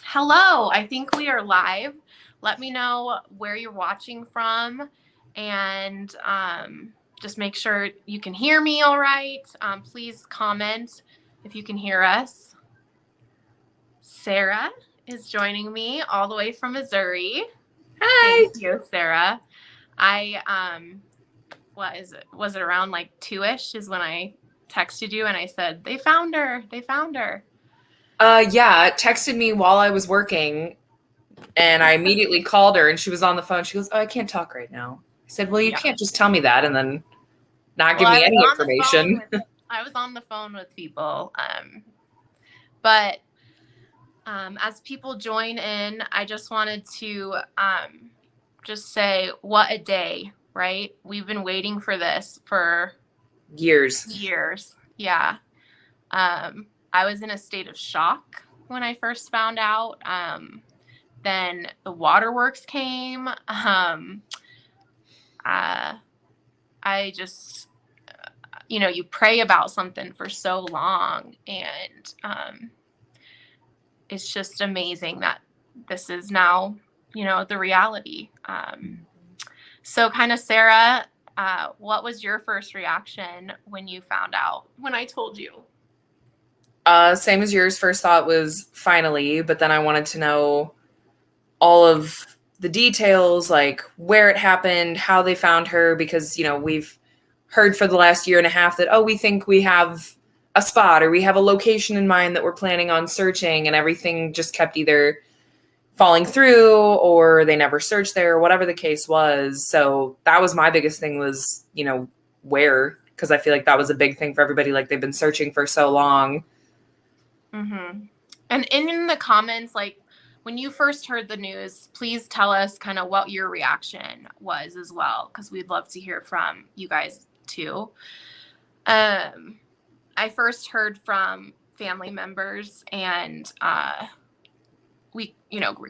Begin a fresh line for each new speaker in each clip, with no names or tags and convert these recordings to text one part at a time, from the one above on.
Hello, I think we are live. Let me know where you're watching from and just make sure you can hear me all right. Please comment if you can hear us. Sarah is joining me all the way from Missouri.
Hi.
Thank you, Sarah. What is it? Was it around like 2-ish is when I texted you and I said, they found her. They found her.
Yeah, it texted me while I was working, and I immediately called her, and she was on the phone. She goes, "Oh, I can't talk right now." I said, "Well, you
Yeah.
can't just tell me that and then not
Well,
give me any information."
I was on the phone with people. But as people join in, I just wanted to just say what a day, right? We've been waiting for this for
Years.
years. Yeah. I was in a state of shock when I first found out. Then the waterworks came. I just, you pray about something for so long, and it's just amazing that this is now, the reality. So kind of, Sarah, what was your first reaction when you found out, when I told you?
Same as yours. First thought was finally, but then I wanted to know all of the details, like where it happened, how they found her, because, we've heard for the last year and a half that, oh, we think we have a spot or we have a location in mind that we're planning on searching, and everything just kept either falling through or they never searched there, or whatever the case was. So that was my biggest thing was, where, because I feel like that was a big thing for everybody. Like they've been searching for so long.
Mm-hmm. And in the comments, like when you first heard the news, please tell us kind of what your reaction was as well, because we'd love to hear from you guys too. I first heard from family members, and we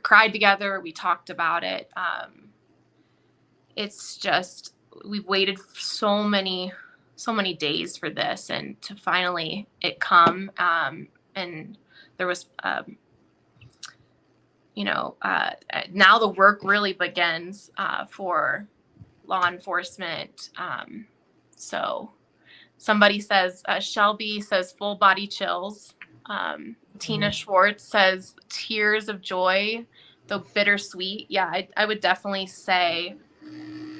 cried together. We talked about it. It's just we've waited so many days for this, and to finally it come. And there was, now the work really begins for law enforcement. So somebody says, Shelby says full body chills. Tina Schwartz says tears of joy, though bittersweet. Yeah, I would definitely say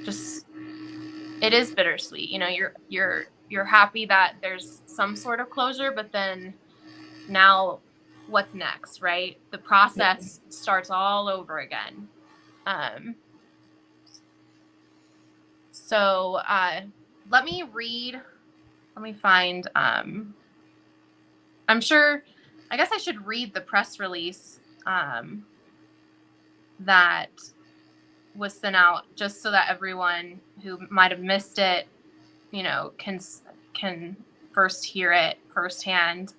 just it is bittersweet. You're happy that there's some sort of closure, but then now what's next, right? The process starts all over again. So let me find, I guess I should read the press release that was sent out, just so that everyone who might have missed it, can first hear it firsthand.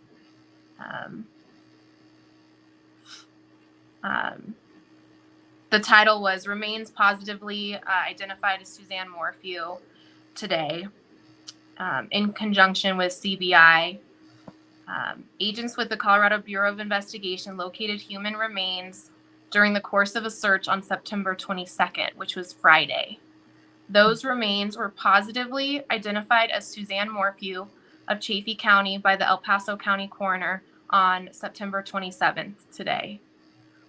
The title was Remains Positively Identified as Suzanne Morphew today, in conjunction with CBI. Agents with the Colorado Bureau of Investigation located human remains during the course of a search on September 22nd, which was Friday. Those remains were positively identified as Suzanne Morphew of Chaffee County by the El Paso County coroner on September 27th, today.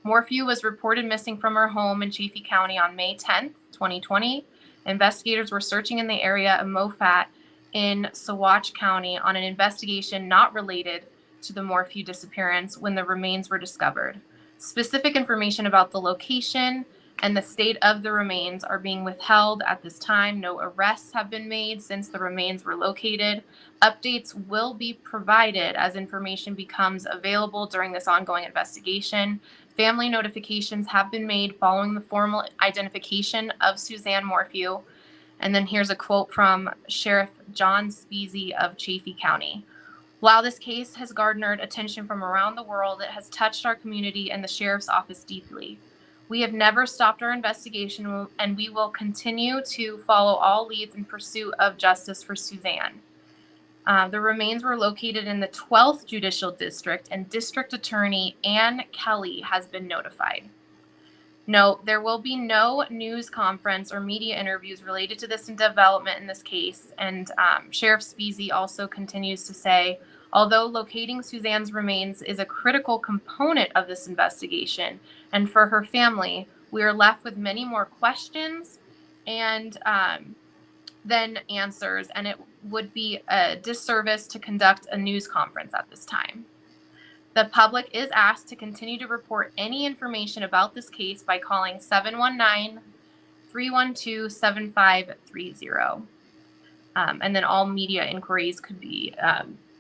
Morphew was reported missing from her home in Chaffee County on May 10th, 2020. Investigators were searching in the area of Moffat in Saguache County on an investigation not related to the Morphew disappearance when the remains were discovered. Specific information about the location and the state of the remains are being withheld at this time. No arrests have been made since the remains were located. Updates will be provided as information becomes available during this ongoing investigation. Family notifications have been made following the formal identification of Suzanne Morphew. And then here's a quote from Sheriff John Speasy of Chaffee County. While this case has garnered attention from around the world, it has touched our community and the sheriff's office deeply. We have never stopped our investigation, and we will continue to follow all leads in pursuit of justice for Suzanne. The remains were located in the 12th Judicial District, and District Attorney Ann Kelly has been notified. Note, there will be no news conference or media interviews related to this development in this case. And Sheriff Speasy also continues to say, although locating Suzanne's remains is a critical component of this investigation, and for her family, we are left with many more questions and than answers, and it would be a disservice to conduct a news conference at this time. The public is asked to continue to report any information about this case by calling 719-312-7530. And then all media inquiries could be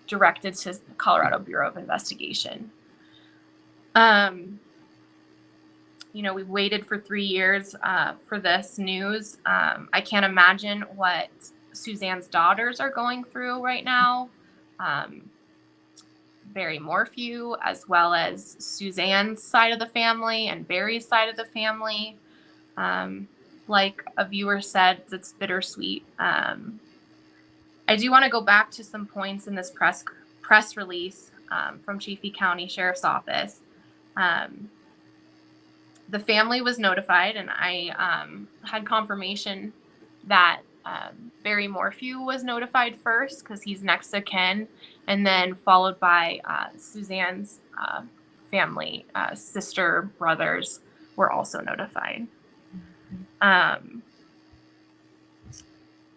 directed to the Colorado Bureau of Investigation. We've waited for 3 years for this news. I can't imagine what Suzanne's daughters are going through right now. Barry Morphew, as well as Suzanne's side of the family and Barry's side of the family. Like a viewer said, it's bittersweet. I do want to go back to some points in this press release from Chaffee County Sheriff's Office. The family was notified, and I had confirmation that Barry Morphew was notified first because he's next of kin, and then followed by Suzanne's family, sister, brothers were also notified.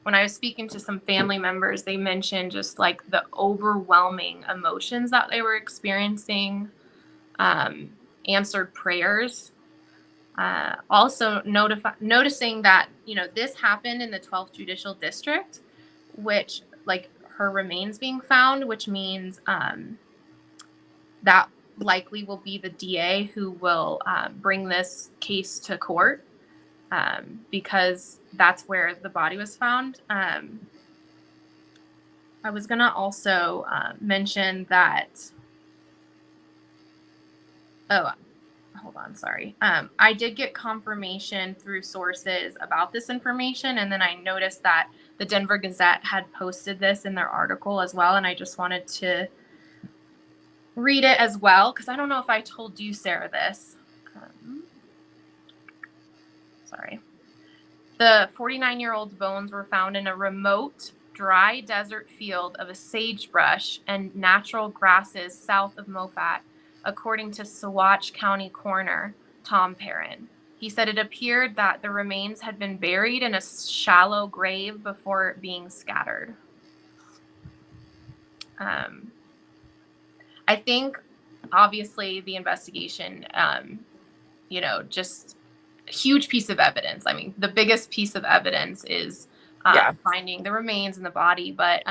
When I was speaking to some family members, they mentioned just like the overwhelming emotions that they were experiencing, answered prayers. Also noticing that, this happened in the 12th Judicial District, which like her remains being found, which means that likely will be the DA who will bring this case to court because that's where the body was found. I was going to also mention that, hold on, sorry. I did get confirmation through sources about this information, and then I noticed that the Denver Gazette had posted this in their article as well, and I just wanted to read it as well, because I don't know if I told you, Sarah, this. Sorry. The 49-year-old's bones were found in a remote, dry desert field of a sagebrush and natural grasses south of Moffat, according to Saguache County Coroner Tom Perrin. He said it appeared that the remains had been buried in a shallow grave before being scattered. I think, obviously, the investigation, just a huge piece of evidence. I mean, the biggest piece of evidence is finding the remains in the body, but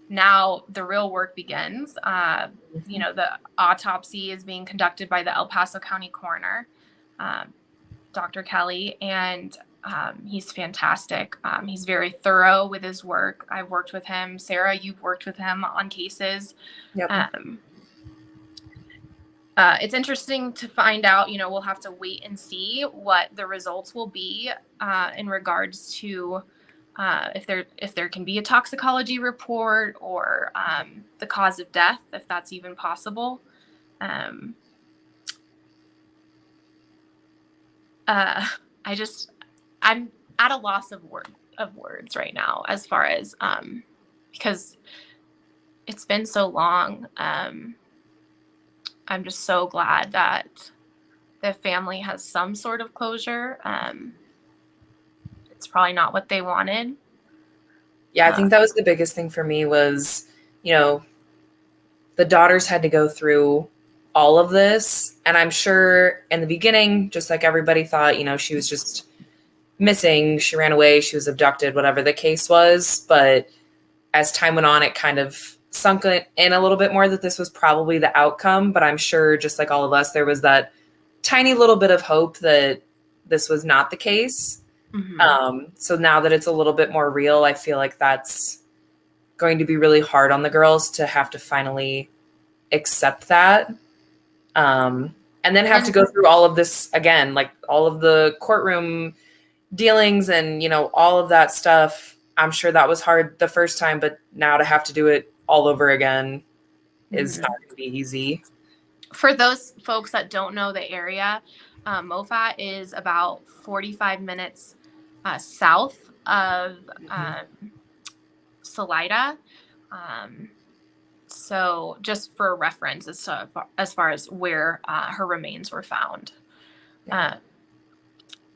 now the real work begins. The autopsy is being conducted by the El Paso County coroner, Dr. Kelly, and he's fantastic. He's very thorough with his work. I've worked with him. Sarah, you've worked with him on cases. Yep. It's interesting to find out, we'll have to wait and see what the results will be in regards to if there can be a toxicology report or the cause of death, if that's even possible. I'm at a loss of words right now as far as because it's been so long. I'm just so glad that the family has some sort of closure. It's probably not what they wanted.
Yeah, I think that was the biggest thing for me was, the daughters had to go through all of this. And I'm sure in the beginning, just like everybody thought, she was just missing. She ran away. She was abducted, whatever the case was. But as time went on, it kind of sunk in a little bit more that this was probably the outcome. But I'm sure, just like all of us, there was that tiny little bit of hope that this was not the case. Mm-hmm. So now that it's a little bit more real, I feel like that's going to be really hard on the girls to have to finally accept that. And then have to go through all of this again, like all of the courtroom dealings and, all of that stuff. I'm sure that was hard the first time, but now to have to do it all over again is not going to be easy.
For those folks that don't know the area, Moffat is about 45 minutes south of Salida. So just for reference as far as where her remains were found.
Yeah.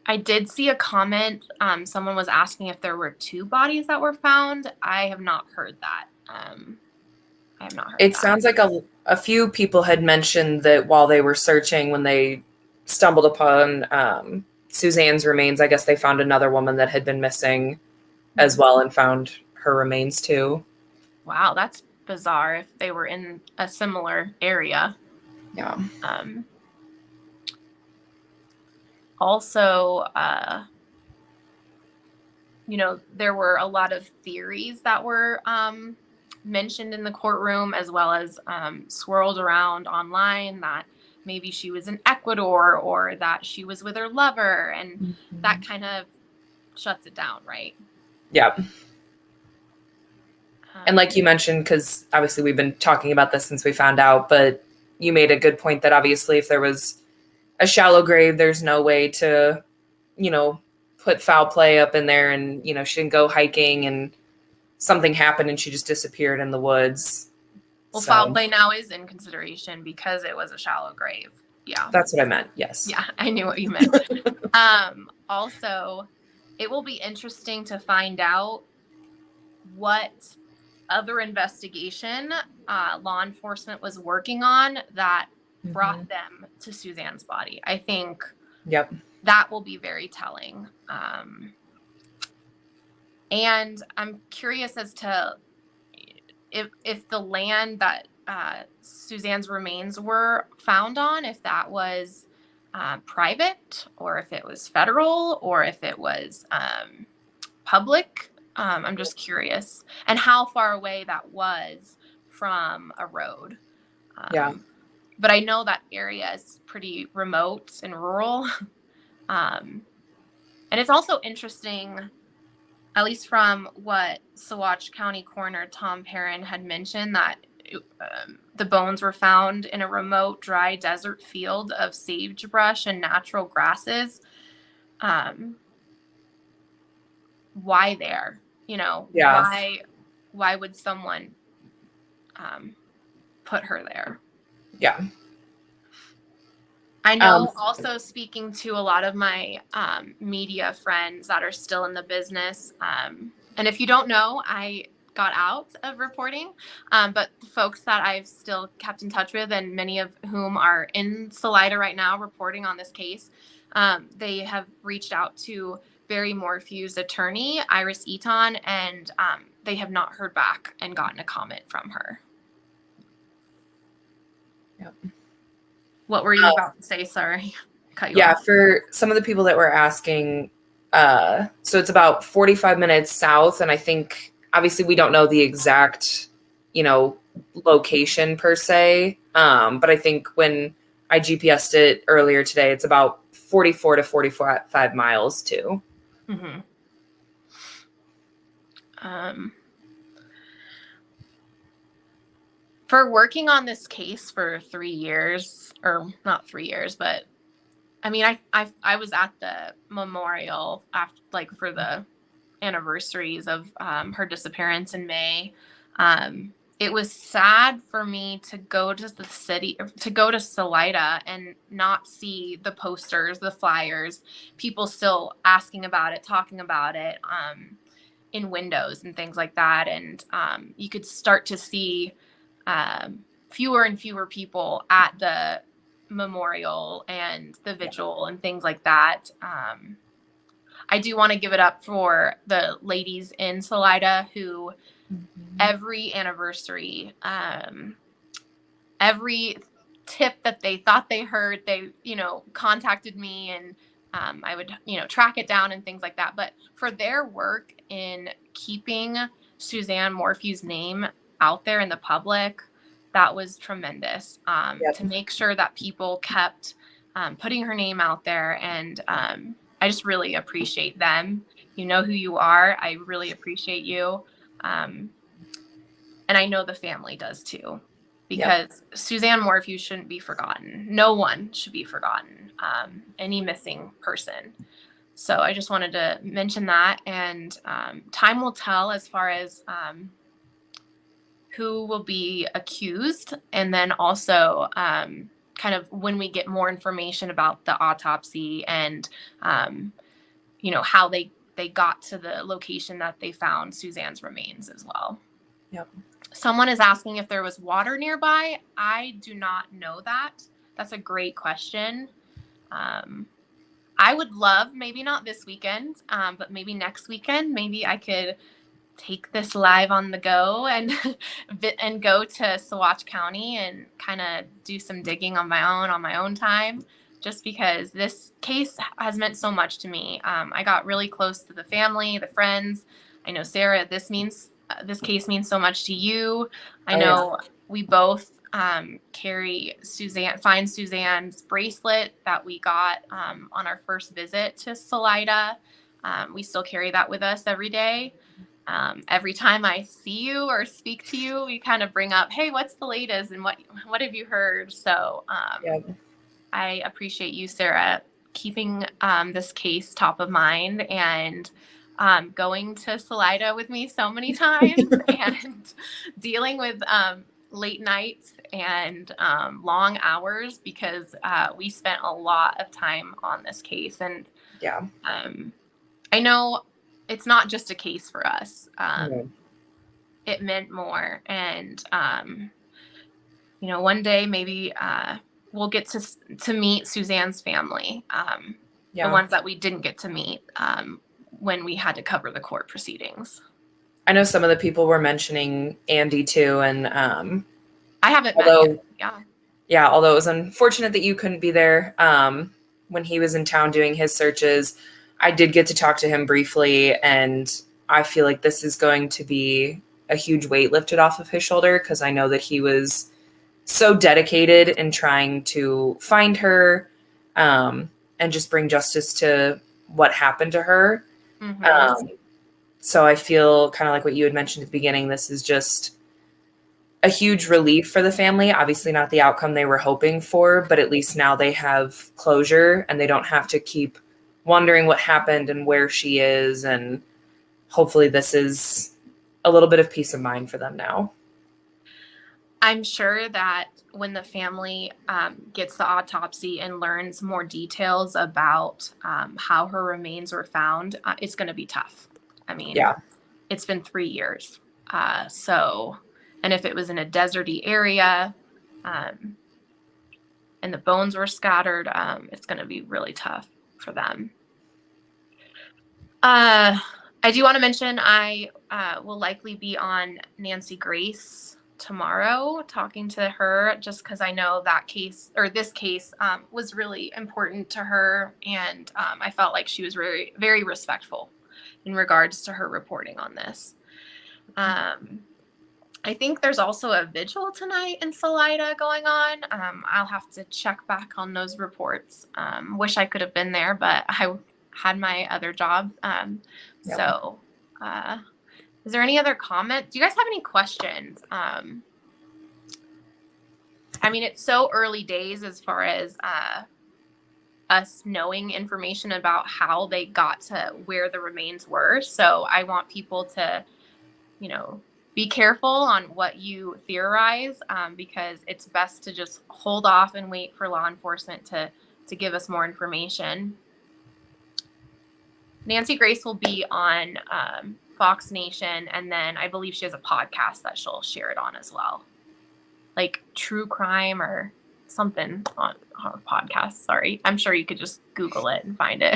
I did see a comment. Someone was asking if there were 2 bodies that were found. I have not heard that. I have not heard
It
that.
sounds like a few people had mentioned that while they were searching, when they stumbled upon Suzanne's remains, I guess they found another woman that had been missing as well and found her remains too.
Wow, that's bizarre if they were in a similar area.
Yeah.
Also, there were a lot of theories that were mentioned in the courtroom, as well as swirled around online, that maybe she was in Ecuador or that she was with her lover, and that kind of shuts it down, right?
Yeah. And like you mentioned, because obviously we've been talking about this since we found out, but you made a good point that obviously if there was a shallow grave, there's no way to, put foul play up in there, and, she didn't go hiking and something happened and she just disappeared in the woods.
Well, foul play now is in consideration because it was a shallow grave. Yeah.
That's what I meant. Yes.
Yeah, I knew what you meant. Also, it will be interesting to find out what other investigation law enforcement was working on that brought them to Suzanne's body. I think that will be very telling. And I'm curious as to if the land that Suzanne's remains were found on, if that was private, or if it was federal, or if it was public. I'm just curious. And how far away that was from a road. But I know that area is pretty remote and rural. And it's also interesting, at least from what Saguache County Coroner Tom Perrin had mentioned, that the bones were found in a remote, dry desert field of sagebrush and natural grasses. Why there? Why would someone put her there?
Yeah.
I know also, speaking to a lot of my media friends that are still in the business, and if you don't know, I got out of reporting, but the folks that I've still kept in touch with, and many of whom are in Salida right now reporting on this case, they have reached out to Barry Morphew's attorney, Iris Eaton, and they have not heard back and gotten a comment from her.
Yep.
What were you about to say? Sorry. Cut you off.
For some of the people that were asking, so it's about 45 minutes south, and I think obviously we don't know the exact, location per se, but I think when I GPSed it earlier today, it's about 44 to 45 miles too.
Mm-hmm. For working on this case for 3 years, or not 3 years, but I mean, I was at the memorial after, for the anniversaries of her disappearance in May. It was sad for me to go to the city, to go to Salida and not see the posters, the flyers, people still asking about it, talking about it in windows and things like that. And you could start to see fewer and fewer people at the memorial and the vigil and things like that. I do want to give it up for the ladies in Salida who every anniversary, every tip that they thought they heard, they, contacted me, and I would, track it down and things like that. But for their work in keeping Suzanne Morphew's name out there in the public, that was tremendous. To make sure that people kept putting her name out there. And I just really appreciate them You know who you are. I really appreciate you. And I know the family does too, because Suzanne Morphew shouldn't be forgotten. No one should be forgotten. Any missing person. So I just wanted to mention that, and time will tell as far as who will be accused, and then also kind of when we get more information about the autopsy and how they got to the location that they found Suzanne's remains as well.
Yep.
Someone is asking if there was water nearby. I do not know that. That's a great question. I would love, maybe not this weekend, but maybe next weekend, maybe I could take this live on the go and and go to Saguache County and kind of do some digging on my own time, just because this case has meant so much to me. I got really close to the family, the friends. I know, Sarah, this case means so much to you. I know we both carry find Suzanne's bracelet that we got on our first visit to Salida. We still carry that with us every day. Every time I see you or speak to you, we kind of bring up, hey, what's the latest and what have you heard? So I appreciate you, Sarah, keeping this case top of mind and going to Salida with me so many times and dealing with late nights and long hours, because we spent a lot of time on this case. And I know it's not just a case for us. It meant more. And, one day maybe we'll get to meet Suzanne's family, the ones that we didn't get to meet when we had to cover the court proceedings.
I know some of the people were mentioning Andy too, and
I haven't met him.
Yeah, although it was unfortunate that you couldn't be there when he was in town doing his searches. I did get to talk to him briefly, and I feel like this is going to be a huge weight lifted off of his shoulder, because I know that he was so dedicated in trying to find her and just bring justice to what happened to her. So I feel kind of like what you had mentioned at the beginning. This is just a huge relief for the family. Obviously not the outcome they were hoping for, but at least now they have closure and they don't have to keep wondering what happened and where she is. And hopefully this is a little bit of peace of mind for them now.
I'm sure that when the family gets the autopsy and learns more details about how her remains were found, it's going to be tough. I mean, it's been 3 years. And if it was in a deserty area and the bones were scattered, it's going to be really tough for them. I do want to mention I will likely be on Nancy Grace tomorrow, talking to her, just because I know this case was really important to her, and I felt like she was very, very respectful in regards to her reporting on this. I think there's also a vigil tonight in Salida going on. I'll have to check back on those reports. Wish I could have been there, but I had my other job. So is there any other comment? Do you guys have any questions? I mean, it's so early days as far as us knowing information about how they got to where the remains were. So I want people to, be careful on what you theorize, because it's best to just hold off and wait for law enforcement to give us more information. Nancy Grace will be on Fox Nation, and then I believe she has a podcast that she'll share it on as well, like true crime or something on her podcast. Sorry, I'm sure you could just Google it and find it.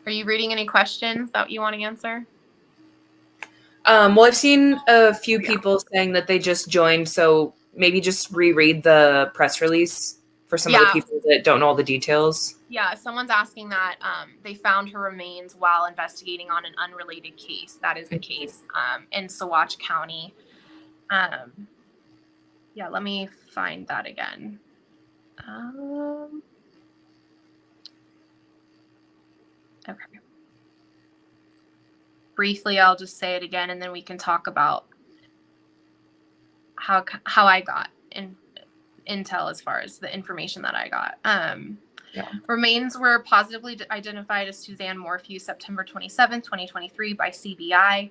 Are you reading any questions that you want to answer?
Well, I've seen a few people saying that they just joined, so maybe just reread the press release for some of the people that don't know all the details.
Yeah, someone's asking that they found her remains while investigating on an unrelated case. That is the case in Saguache County. Yeah, let me find that again. Okay. Briefly, I'll just say it again, and then we can talk about how I got intel as far as the information that I got. Remains were positively identified as Suzanne Morphew September 27th, 2023 by CBI.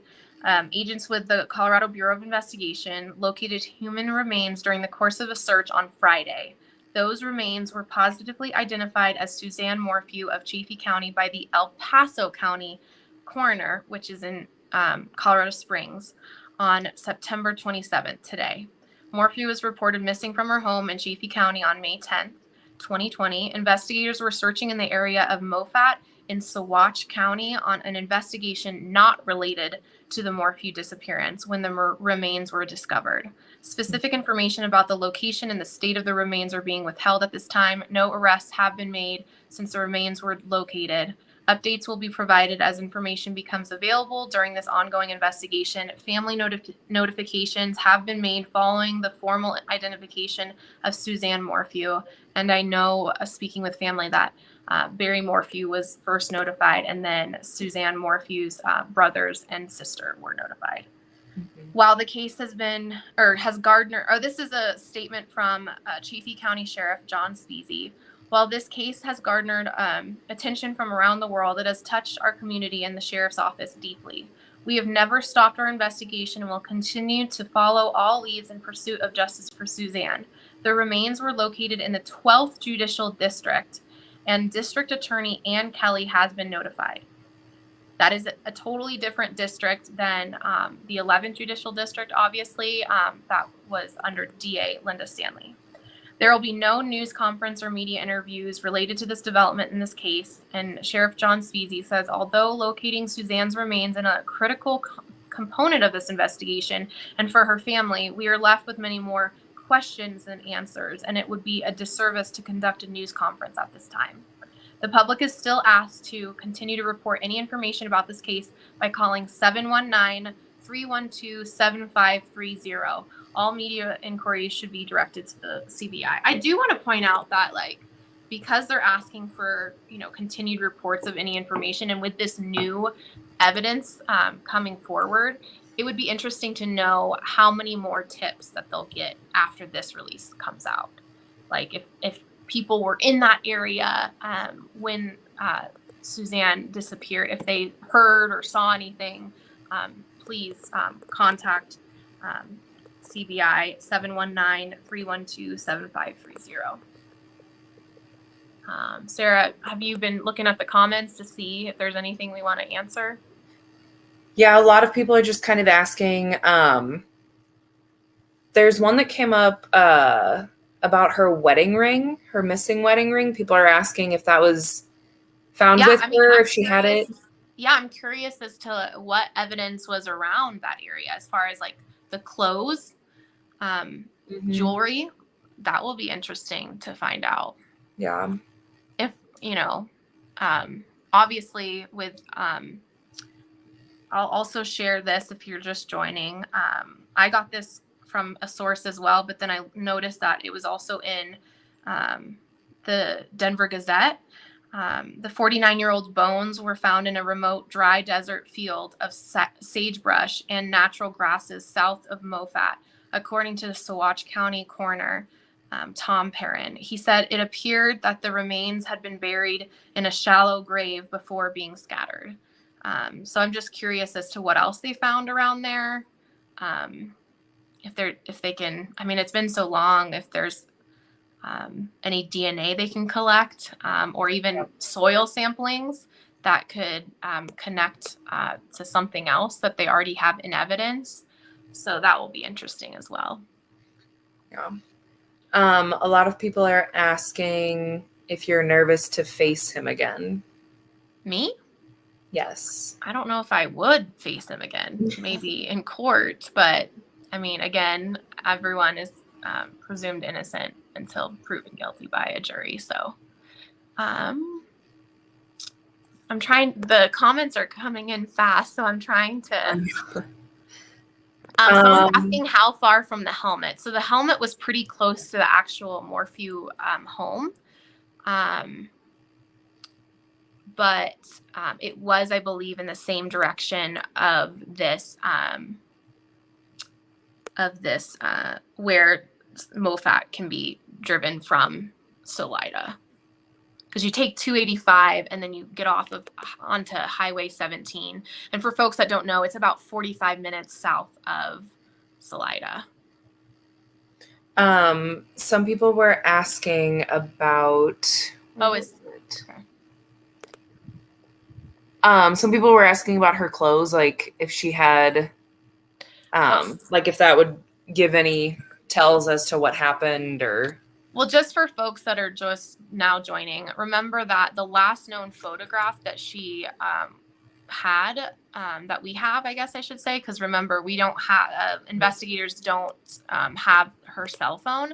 Agents with the Colorado Bureau of Investigation located human remains during the course of a search on Friday. Those remains were positively identified as Suzanne Morphew of Chaffee County by the El Paso County coroner, which is in Colorado Springs, on September 27th, today. Morphew was reported missing from her home in Chaffee County on May 10th, 2020. Investigators were searching in the area of Moffat in Saguache County on an investigation not related to the Morphew disappearance when the remains were discovered. Specific information about the location and the state of the remains are being withheld at this time. No arrests have been made since the remains were located. Updates will be provided as information becomes available during this ongoing investigation. Family notifications have been made following the formal identification of Suzanne Morphew. And I know, speaking with family, that Barry Morphew was first notified, and then Suzanne Morphew's brothers and sister were notified. Mm-hmm. While the case has garnered, this is a statement from Chaffee County Sheriff John Speasy. While this case has garnered attention from around the world, it has touched our community and the sheriff's office deeply. We have never stopped our investigation and will continue to follow all leads in pursuit of justice for Suzanne. The remains were located in the 12th Judicial District, and District Attorney Ann Kelly has been notified. That is a totally different district than the 11th Judicial District, obviously. That was under DA Linda Stanley. There will be no news conference or media interviews related to this development in this case. And Sheriff John Speasy says, although locating Suzanne's remains is a critical component of this investigation, and for her family, we are left with many more questions than answers, and it would be a disservice to conduct a news conference at this time. The public is still asked to continue to report any information about this case by calling 719-312-7530. All media inquiries should be directed to the CBI. I do want to point out that, because they're asking for, continued reports of any information, and with this new evidence coming forward, it would be interesting to know how many more tips that they'll get after this release comes out. If people were in that area when Suzanne disappeared, if they heard or saw anything, please contact CBI 719-312-7530. Sarah, have you been looking at the comments to see if there's anything we want to answer?
Yeah, a lot of people are just kind of asking. There's one that came up about her wedding ring, her missing wedding ring. People are asking if that was found with her, if she had it.
Yeah, I'm curious as to what evidence was around that area as far as the clothes, jewelry. That will be interesting to find out.
Yeah.
If, obviously with, I'll also share this if you're just joining. I got this from a source as well, but then I noticed that it was also in the Denver Gazette. The 49-year-old's bones were found in a remote dry desert field of sagebrush and natural grasses south of Moffat, according to the Saguache County coroner, Tom Perrin. He said it appeared that the remains had been buried in a shallow grave before being scattered. So I'm just curious as to what else they found around there. If they can, it's been so long, if there's any DNA they can collect, or even soil samplings that could connect to something else that they already have in evidence. So that will be interesting as well.
Yeah. A lot of people are asking if you're nervous to face him again.
Me?
Yes.
I don't know if I would face him again, maybe in court, but again, everyone is presumed innocent until proven guilty by a jury. So I'm trying, the comments are coming in fast, so I'm trying to someone's asking how far from the helmet. So the helmet was pretty close to the actual Morphew home, but it was, I believe, in the same direction of this where MoFat can be driven from Salida. Because you take 285 and then you get off onto Highway 17. And for folks that don't know, it's about 45 minutes south of Salida.
Some people were asking about. Some people were asking about her clothes, like if she had, like if that would give any tells as to what happened, or.
Well, just for folks that are just now joining, remember that the last known photograph that she had, that we have, I guess I should say, because remember, we don't have, investigators don't have her cell phone,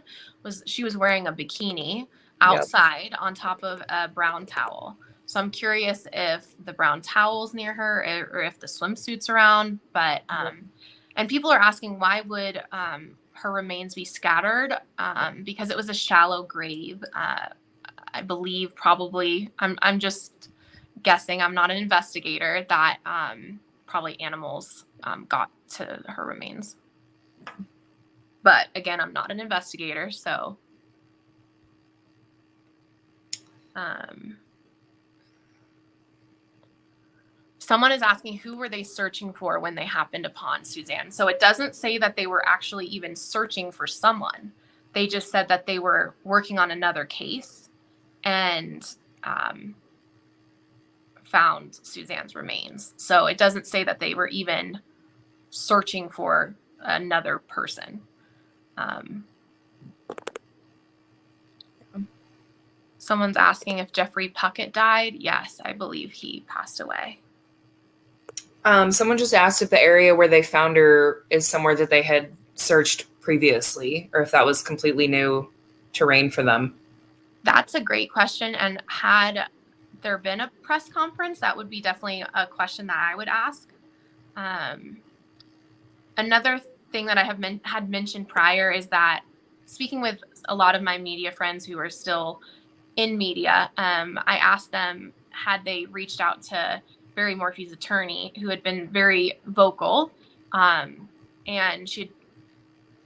she was wearing a bikini outside on top of a brown towel. So I'm curious if the brown towel's near her or if the swimsuit's around. But, and people are asking, why would her remains be scattered? Because it was a shallow grave. I believe probably, I'm just guessing, I'm not an investigator, that probably animals got to her remains. But again, I'm not an investigator, so. Someone is asking, who were they searching for when they happened upon Suzanne? So it doesn't say that they were actually even searching for someone. They just said that they were working on another case and found Suzanne's remains. So it doesn't say that they were even searching for another person. Someone's asking if Jeffrey Puckett died. Yes, I believe he passed away.
Someone just asked if the area where they found her is somewhere that they had searched previously, or if that was completely new terrain for them.
That's a great question. And had there been a press conference, that would be definitely a question that I would ask. Another thing that I had mentioned prior is that, speaking with a lot of my media friends who are still in media, I asked them, had they reached out to Barry Morphew's attorney, who had been very vocal, and she'd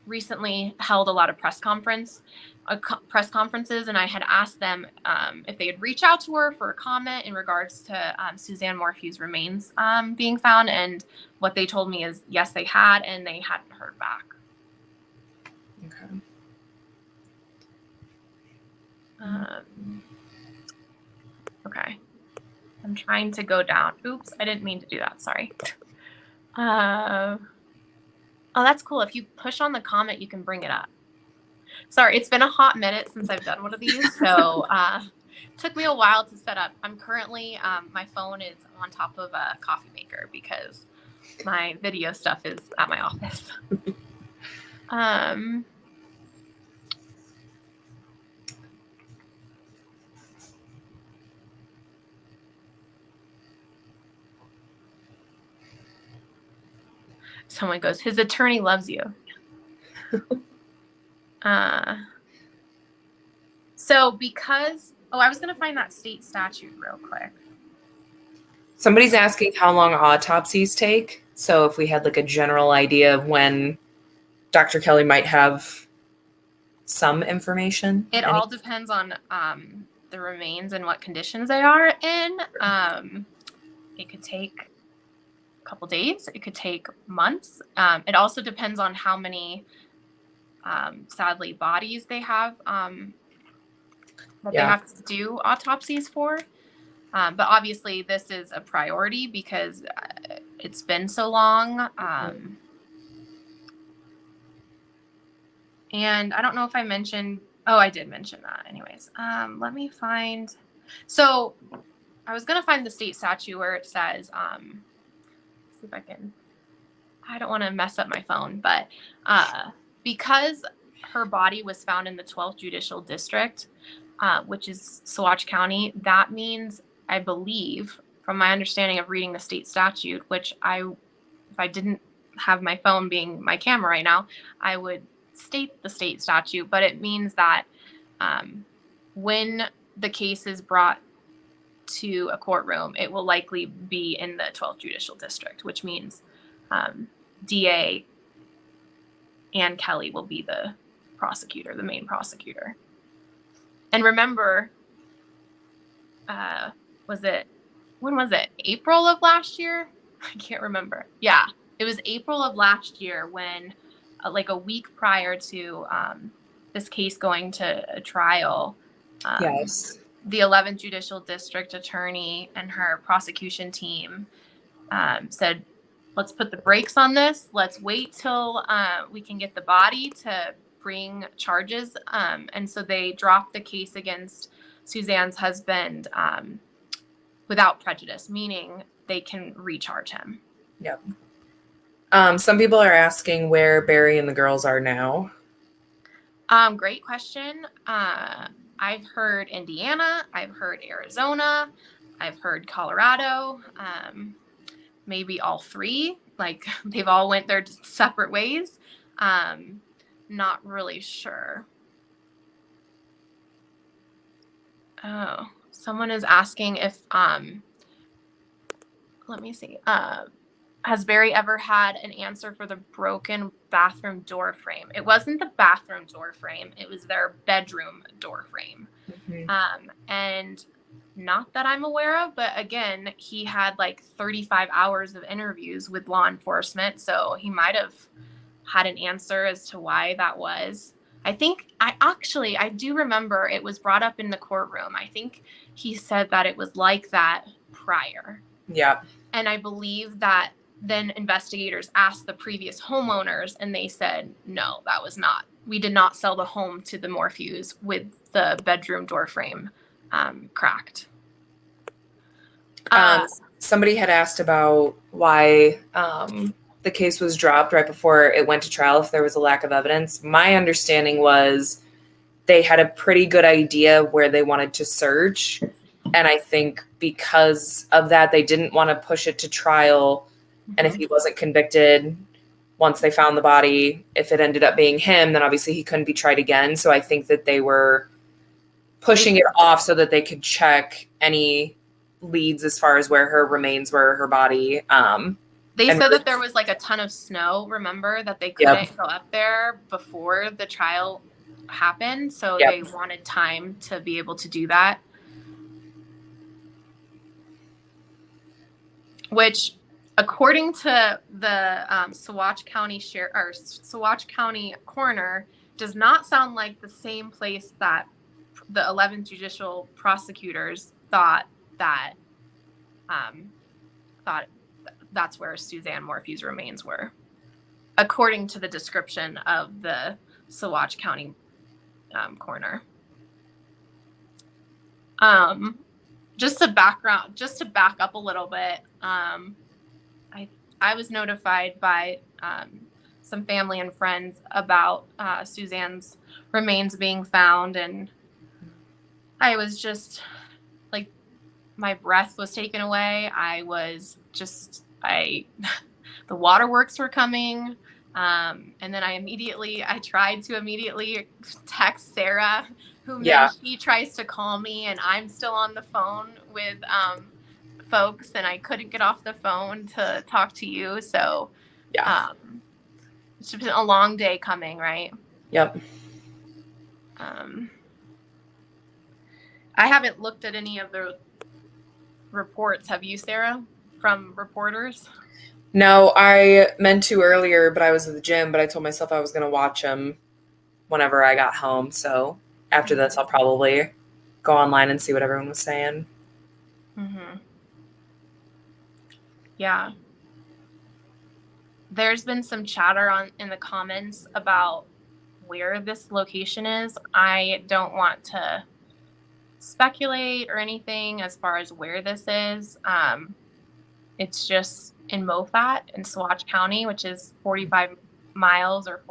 recently held a lot of press conferences, and I had asked them if they had reached out to her for a comment in regards to Suzanne Morphew's remains being found, and what they told me is yes, they had, and they hadn't heard back. Okay. I'm trying to go down. Oops, I didn't mean to do that. Sorry. Oh, that's cool. If you push on the comment, you can bring it up. Sorry, it's been a hot minute since I've done one of these, so took me a while to set up. I'm currently, my phone is on top of a coffee maker because my video stuff is at my office. Someone goes, his attorney loves you. So because, I was going to find that state statute real quick.
Somebody's asking how long autopsies take. So if we had like a general idea of when Dr. Kelly might have some information.
It all depends on the remains and what conditions they are in. It could take a couple days. It could take months. It also depends on how many, sadly, bodies they have that they have to do autopsies for. But obviously, this is a priority because it's been so long. And I don't know if I mentioned, I did mention that anyways. Let me find, so I was going to find the state statute where it says, see if I can, I don't want to mess up my phone, but because her body was found in the 12th Judicial District, which is Saguache County, that means, I believe, from my understanding of reading the state statute, which if I didn't have my phone being my camera right now, I would state the state statute, but it means that when the case is brought to a courtroom, it will likely be in the 12th Judicial District, which means DA Ann Kelly will be the prosecutor, the main prosecutor. And remember, when was it? April of last year? I can't remember. Yeah, it was April of last year when, like a week prior to this case going to a trial,
Yes.
the 11th Judicial District Attorney and her prosecution team said, let's put the brakes on this. Let's wait till we can get the body to bring charges. And so they dropped the case against Suzanne's husband without prejudice, meaning they can recharge him.
Yep. Some people are asking where Barry and the girls are now.
Great question. I've heard Indiana. I've heard Arizona. I've heard Colorado. Maybe all three. Like, they've all went their separate ways. Not really sure. Oh, someone is asking if let me see. Has Barry ever had an answer for the broken bathroom door frame? It wasn't the bathroom door frame. It was their bedroom door frame. Mm-hmm. And not that I'm aware of, but again, he had like 35 hours of interviews with law enforcement. So he might have had an answer as to why that was. I do remember it was brought up in the courtroom. I think he said that it was like that prior.
Yeah.
And I believe that then investigators asked the previous homeowners and they said, no, that was not. We did not sell the home to the Morphews with the bedroom door frame cracked.
Somebody had asked about why the case was dropped right before it went to trial, if there was a lack of evidence. My understanding was they had a pretty good idea of where they wanted to search. And I think because of that, they didn't want to push it to trial. Mm-hmm. And if he wasn't convicted, once they found the body, if it ended up being him, then obviously he couldn't be tried again. So I think that they were pushing it off so that they could check any leads as far as where her remains were, her body.
They said that there was like a ton of snow, remember, that they couldn't go up there before the trial happened. So they wanted time to be able to do that. Which, according to the Saguache County Saguache County coroner, does not sound like the same place that the 11th Judicial prosecutors thought that's where Suzanne Morphew's remains were, according to the description of the Saguache County coroner. Just to back up a little bit, I was notified by some family and friends about Suzanne's remains being found, and I was just like, my breath was taken away. The waterworks were coming. And then I tried to immediately text Sarah, whom then she tries to call me, and I'm still on the phone with folks, and I couldn't get off the phone to talk to you. So it's been a long day coming, right?
Yep.
I haven't looked at any of the reports. Have you, Sarah, from reporters?
No, I meant to earlier, but I was at the gym, but I told myself I was going to watch them whenever I got home. So after this, I'll probably go online and see what everyone was saying.
Mm-hmm. Yeah. There's been some chatter in the comments about where this location is. I don't want to speculate or anything as far as where this is. It's just in Moffat in Saguache County, which is 45 miles or,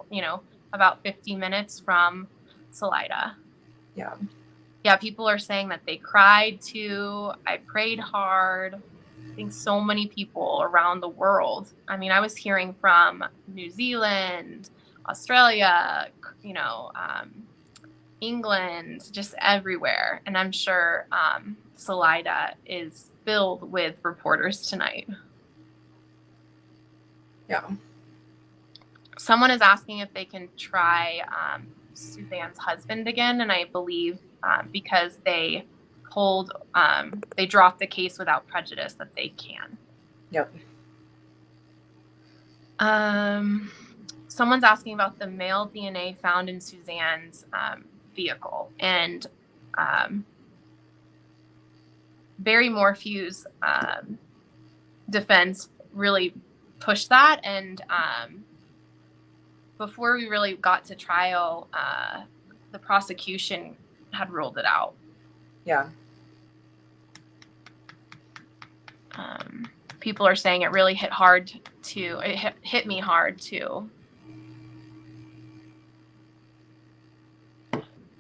about 50 minutes from Salida.
Yeah.
Yeah, people are saying that they cried too. I prayed hard. I think so many people around the world. I mean, I was hearing from New Zealand, Australia, England, just everywhere. And I'm sure Salida is filled with reporters tonight.
Yeah.
Someone is asking if they can try Suzanne's husband again, and I believe because they dropped the case without prejudice that they can.
Yep.
Someone's asking about the male DNA found in Suzanne's vehicle, and Barry Morphew's defense really pushed that, and before we really got to trial, the prosecution had ruled it out.
Yeah.
People are saying it really hit me hard too.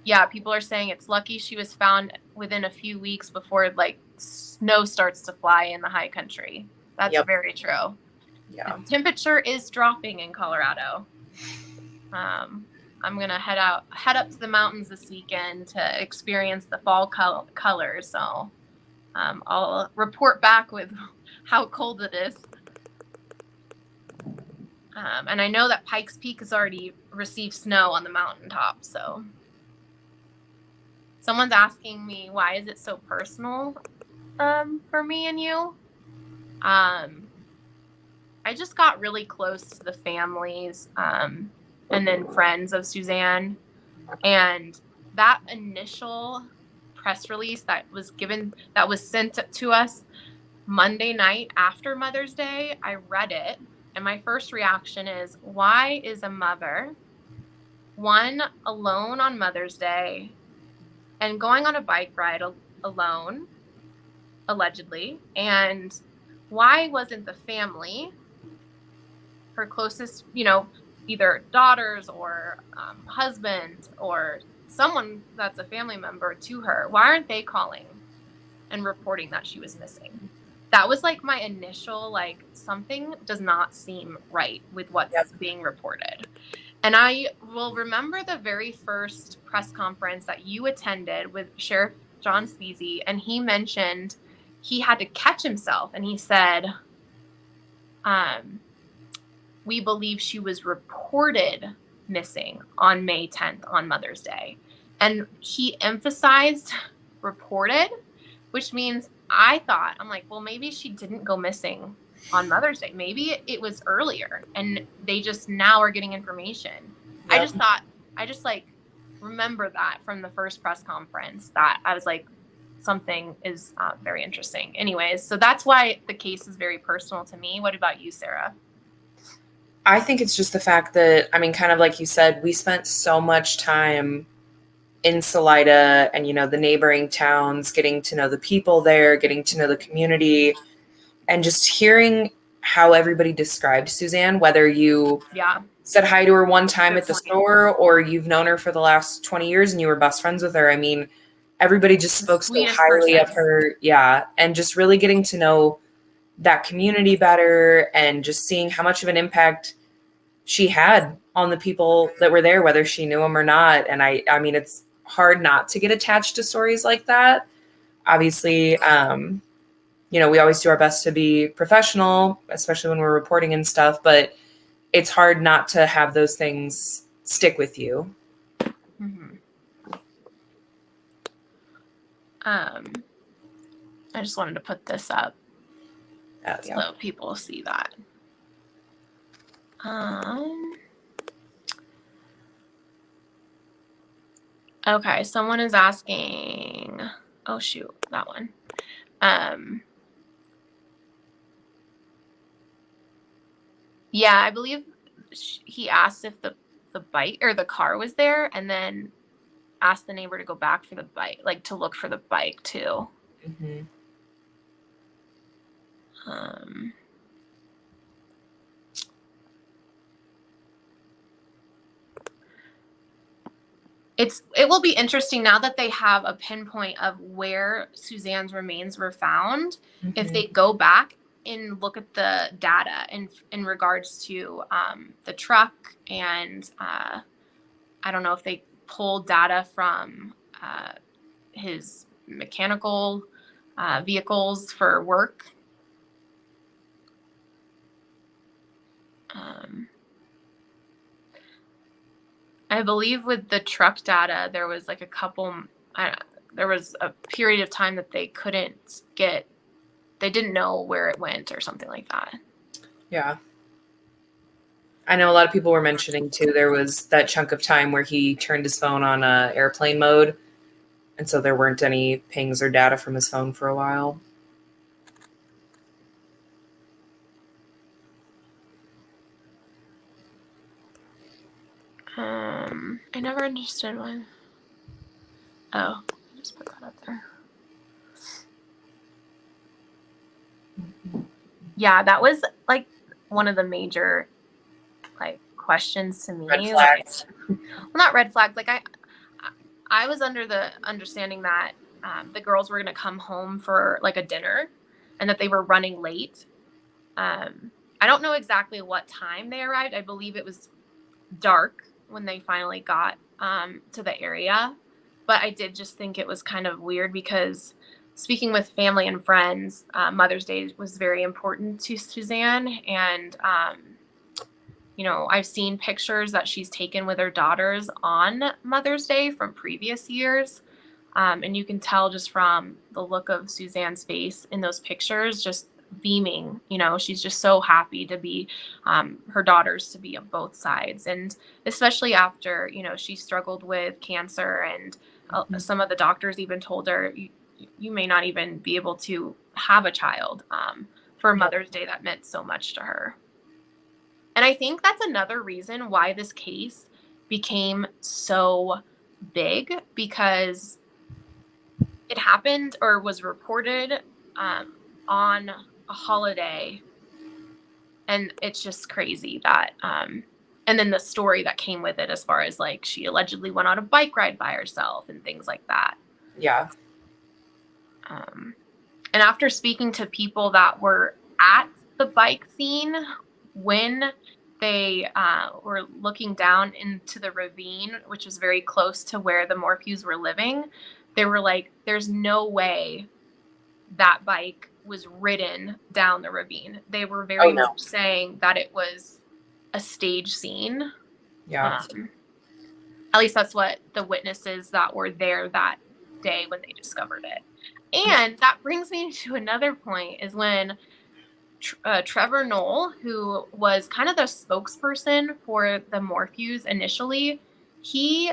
Yeah, people are saying it's lucky she was found within a few weeks before like snow starts to fly in the high country. That's very true.
Yeah.
The temperature is dropping in Colorado. I'm gonna head up to the mountains this weekend to experience the fall colors. So I'll report back with how cold it is. And I know that Pikes Peak has already received snow on the mountaintop. So someone's asking me, why is it so personal for me and you? I just got really close to the families and then friends of Suzanne. And that initial press release that was sent to us Monday night after Mother's Day, I read it. And my first reaction is, why is a mother, one, alone on Mother's Day and going on a bike ride alone, allegedly? And why wasn't the family, her closest, either daughters or husband or someone that's a family member to her, why aren't they calling and reporting that she was missing? That was like my initial, something does not seem right with what's being reported. And I will remember the very first press conference that you attended with Sheriff John Speasy, and he mentioned he had to catch himself, and he said, we believe she was reported missing on May 10th on Mother's Day. And he emphasized reported, which means I'm like, well, maybe she didn't go missing on Mother's Day. Maybe it was earlier and they just now are getting information. Yep. I just remember that from the first press conference that I was like, something is very interesting. Anyways, so that's why the case is very personal to me. What about you, Sarah?
I think it's just the fact that, kind of like you said, we spent so much time in Salida and, the neighboring towns, getting to know the people there, getting to know the community, and just hearing how everybody described Suzanne, whether you said hi to her one time at the store or you've known her for the last 20 years and you were best friends with her. Everybody just spoke so highly of her. Yeah. And just really getting to know that community better and just seeing how much of an impact she had on the people that were there, whether she knew them or not. And I mean, it's hard not to get attached to stories like that. Obviously, we always do our best to be professional, especially when we're reporting and stuff, but it's hard not to have those things stick with you.
Mm-hmm. I just wanted to put this up so people see that. Okay, someone is asking. Oh shoot, that one. Yeah, I believe he asked if the bike or the car was there, and then asked the neighbor to go back for the bike, to look for the bike too.
Mm-hmm.
It will be interesting now that they have a pinpoint of where Suzanne's remains were found. Mm-hmm. If they go back and look at the data in regards to the truck, and I don't know if they pulled data from his mechanical vehicles for work. I believe with the truck data, there was like there was a period of time that they didn't know where it went or something like that.
Yeah. I know a lot of people were mentioning too, there was that chunk of time where he turned his phone on airplane mode. And so there weren't any pings or data from his phone for a while.
I never understood why. Oh, I just put that up there. Yeah, that was like one of the major like questions to me.
Red flags.
Well, not red flags. Like I was under the understanding that the girls were going to come home for like a dinner, and that they were running late. I don't know exactly what time they arrived. I believe it was dark when they finally got to the area. But I did just think it was kind of weird because speaking with family and friends, Mother's Day was very important to Suzanne. And, I've seen pictures that she's taken with her daughters on Mother's Day from previous years. And you can tell just from the look of Suzanne's face in those pictures, just beaming. She's just so happy to be her daughters to be on both sides. And especially after, she struggled with cancer, and some of the doctors even told her, you may not even be able to have a child for Mother's Day. That meant so much to her. And I think that's another reason why this case became so big, because it happened or was reported on a holiday. And it's just crazy that, and then the story that came with it, as far as like she allegedly went on a bike ride by herself and things like that.
Yeah.
And after speaking to people that were at the bike scene when they were looking down into the ravine, which was very close to where the Morphews were living, they were like, there's no way that bike was ridden down the ravine. They were very much saying that it was a stage scene.
Yeah.
At least that's what the witnesses that were there that day when they discovered it. And that brings me to another point, is when Trevor Knoll, who was kind of the spokesperson for the Morphews initially, he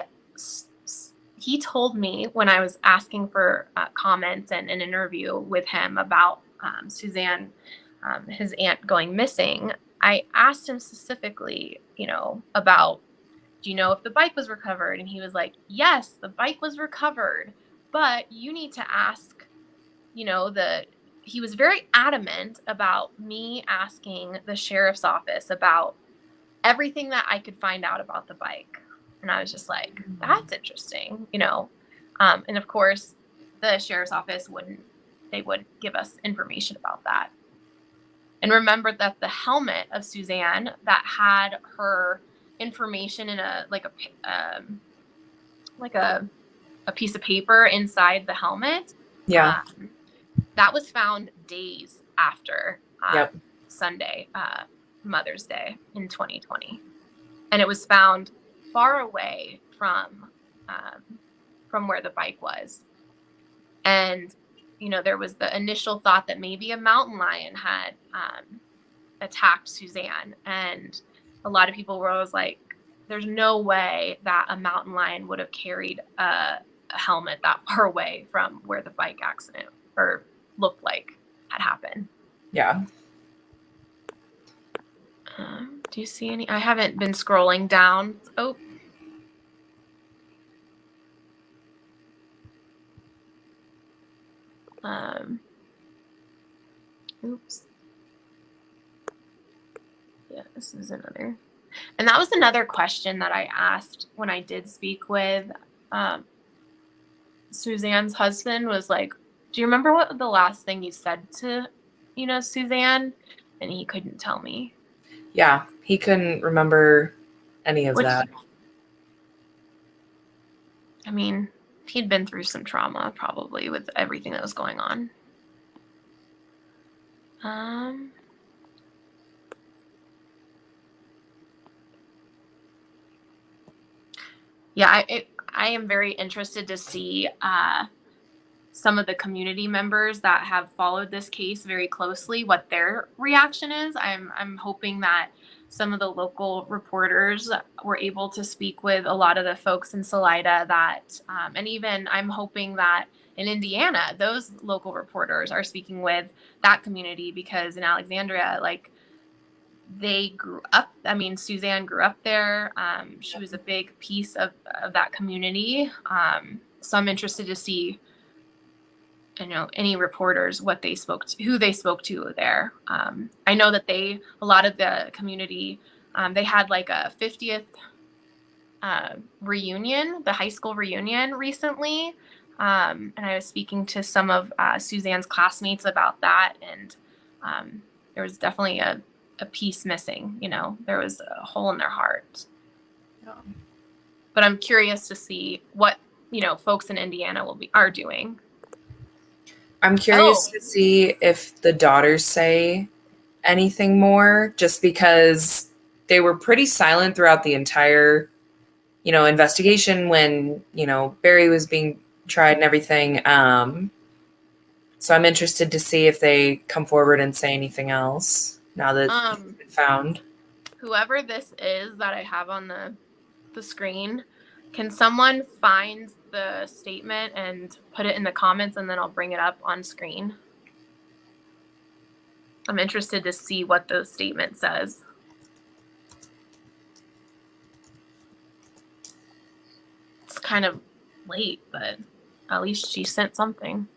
told me when I was asking for comments and an interview with him about Suzanne, his aunt, going missing. I asked him specifically, about, do you know if the bike was recovered? And he was like, yes, the bike was recovered, but you need to ask, he was very adamant about me asking the sheriff's office about everything that I could find out about the bike. And I was just like, that's interesting, and of course the sheriff's office wouldn't give us information about that. And remember that the helmet of Suzanne that had her information in a piece of paper inside the helmet.
Yeah.
That was found days after Sunday, Mother's Day in 2020. And it was found far away from where the bike was. And, there was the initial thought that maybe a mountain lion had attacked Suzanne. And a lot of people were always like, there's no way that a mountain lion would have carried a helmet that far away from where the bike accident or looked like had happened.
Yeah.
Do you see any? I haven't been scrolling down. Oh. Oops. Yeah, this is another. And that was another question that I asked when I did speak with Suzanne's husband, was like, do you remember what the last thing you said to, Suzanne? And he couldn't tell me.
Yeah, he couldn't remember any of that.
I mean, he'd been through some trauma probably with everything that was going on. Yeah, I am very interested to see some of the community members that have followed this case very closely, what their reaction is. I'm hoping that some of the local reporters were able to speak with a lot of the folks in Salida that, and even I'm hoping that in Indiana, those local reporters are speaking with that community, because in Alexandria, like, they grew up. I mean, Suzanne grew up there. She was a big piece of that community. So I'm interested to see, any reporters, what they spoke to, who they spoke to there. I know that a lot of the community, they had like a 50th reunion, the high school reunion recently. And I was speaking to some of Suzanne's classmates about that. And there was definitely a piece missing, there was a hole in their heart.
Yeah.
But I'm curious to see what, folks in Indiana are doing.
I'm curious to see if the daughters say anything more, just because they were pretty silent throughout the entire, investigation when, Barry was being tried and everything. So I'm interested to see if they come forward and say anything else now that it's been found.
Whoever this is that I have on the screen, can someone find the statement and put it in the comments, and then I'll bring it up on screen? I'm interested to see what the statement says. It's kind of late, but at least she sent something.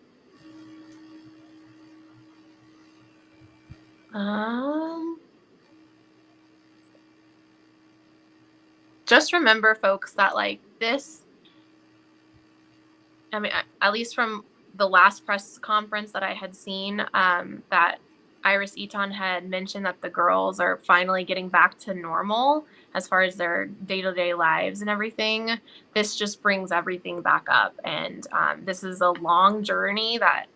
Just remember, folks, that like this, I mean, at least from the last press conference that I had seen, that Iris Eaton had mentioned that the girls are finally getting back to normal as far as their day-to-day lives and everything. This just brings everything back up. And this is a long journey that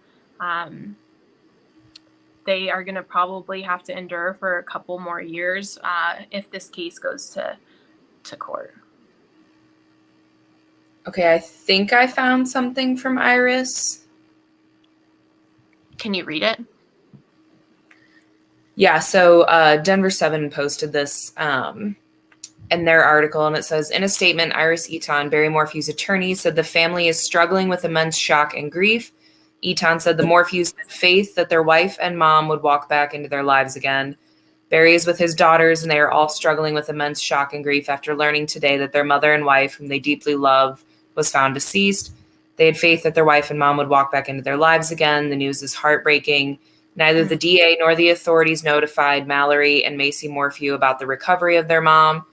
they are going to probably have to endure for a couple more years if this case goes to court.
Okay, I think I found something from Iris.
Can you read it?
Yeah, so Denver 7 posted this in their article, and it says, in a statement, Iris Eaton, Barry Morphew's attorney, said the family is struggling with immense shock and grief. Eaton said the Morphews had faith that their wife and mom would walk back into their lives again. Barry is with his daughters, and they are all struggling with immense shock and grief after learning today that their mother and wife, whom they deeply love, was found deceased. They had faith that their wife and mom would walk back into their lives again. The news is heartbreaking. Neither the DA nor the authorities notified Mallory and Macy Morphew about the recovery of their mom.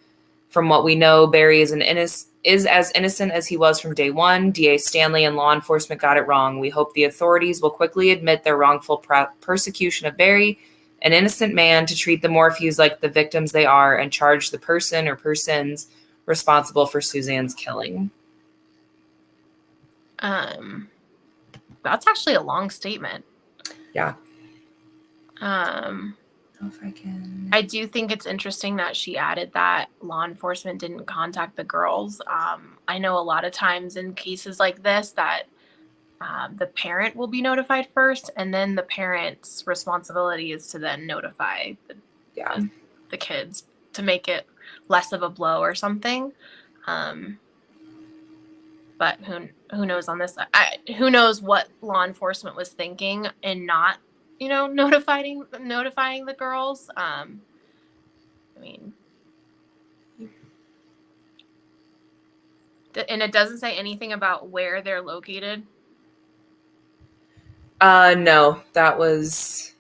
From what we know, Barry is as innocent as he was from day one. DA Stanley and law enforcement got it wrong. We hope the authorities will quickly admit their wrongful persecution of Barry, an innocent man, to treat the Morphews like the victims they are, and charge the person or persons responsible for Suzanne's killing.
That's actually a long statement.
Yeah.
If I can. I do think it's interesting that she added that law enforcement didn't contact the girls. I know a lot of times in cases like this that the parent will be notified first, and then the parent's responsibility is to then notify the kids to make it less of a blow or something. But who knows on this? Who knows what law enforcement was thinking and not, notifying the girls. I mean, and it doesn't say anything about where they're located.
No, that was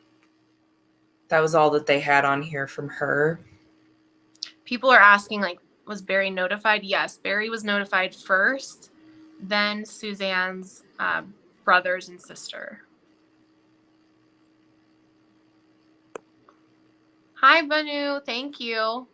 all that they had on here from her.
People are asking, like, was Barry notified? Yes, Barry was notified first, then Suzanne's brothers and sister. Hi, Banu. Thank you.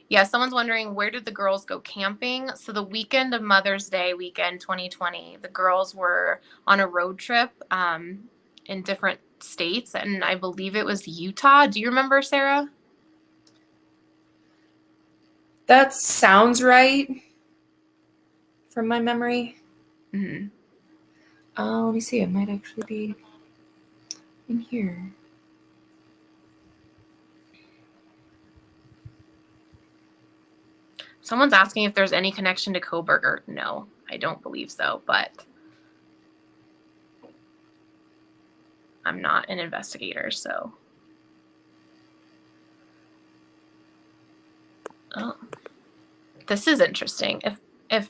Yeah, someone's wondering, where did the girls go camping? So the weekend of Mother's Day weekend 2020, the girls were on a road trip in different states, and I believe it was Utah. Do you remember, Sarah?
That sounds right from my memory.
Mm-hmm.
Let me see. It might actually be in here.
Someone's asking if there's any connection to Koberger. No, I don't believe so, but I'm not an investigator, so. Oh, this is interesting. If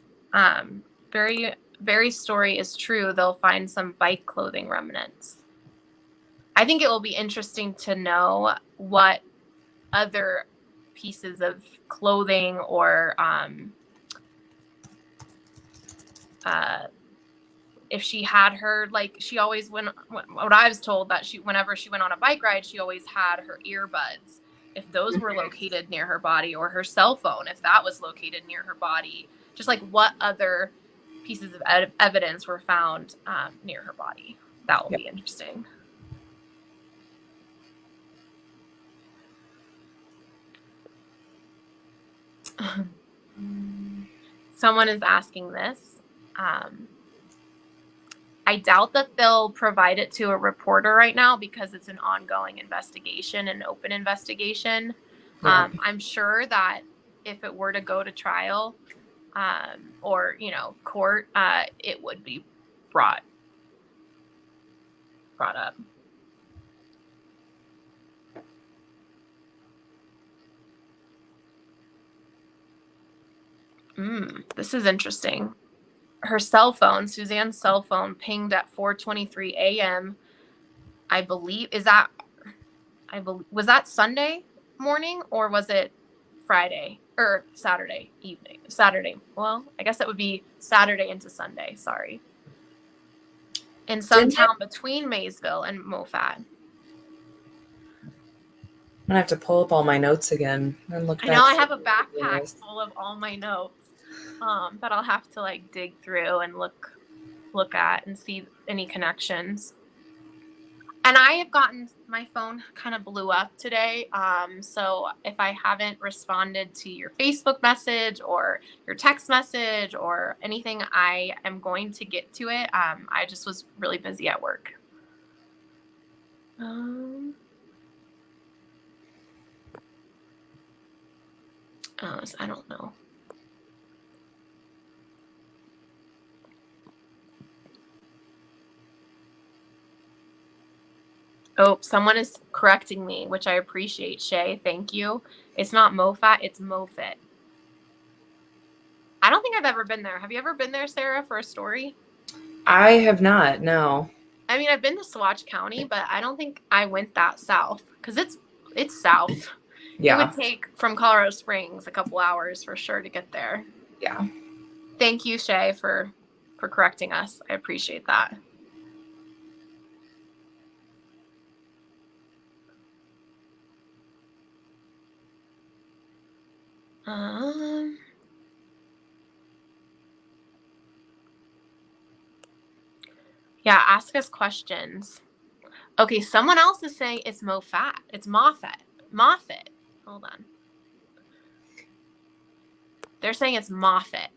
Barry's story is true, they'll find some bike clothing remnants. I think it will be interesting to know what other pieces of clothing or if she had her, like, she always went, what I was told, that whenever she went on a bike ride, she always had her earbuds. If those were located near her body, or her cell phone, if that was located near her body, just like what other pieces of evidence were found near her body. That will be interesting. Someone is asking this. I doubt that they'll provide it to a reporter right now because it's an ongoing investigation, an open investigation.
Yeah.
I'm sure that if it were to go to trial or, court, it would be brought up. This is interesting. Her cell phone, Suzanne's cell phone, pinged at 4:23 a.m. I believe, was that Sunday morning, or was it Friday or Saturday evening? Saturday. Well, I guess that would be Saturday into Sunday. Sorry. In some town between Maysville and Moffat.
I'm gonna have to pull up all my notes again and look back.
I know I have a backpack full of all my notes that I'll have to dig through and look at and see any connections. And I have gotten, my phone kind of blew up today. So if I haven't responded to your Facebook message or your text message or anything, I am going to get to it. I just was really busy at work. I don't know. Oh, someone is correcting me, which I appreciate, Shay. Thank you. It's not Moffat, it's Moffitt. I don't think I've ever been there. Have you ever been there, Sarah, for a story?
I have not, no.
I mean, I've been to Swatch County, but I don't think I went that south because it's south. Yeah. It would take from Colorado Springs a couple hours for sure to get there.
Yeah.
Thank you, Shay, for correcting us. I appreciate that. Yeah, ask us questions. Okay, someone else is saying it's Moffat. It's Moffat. Moffat. Hold on. They're saying it's Moffat.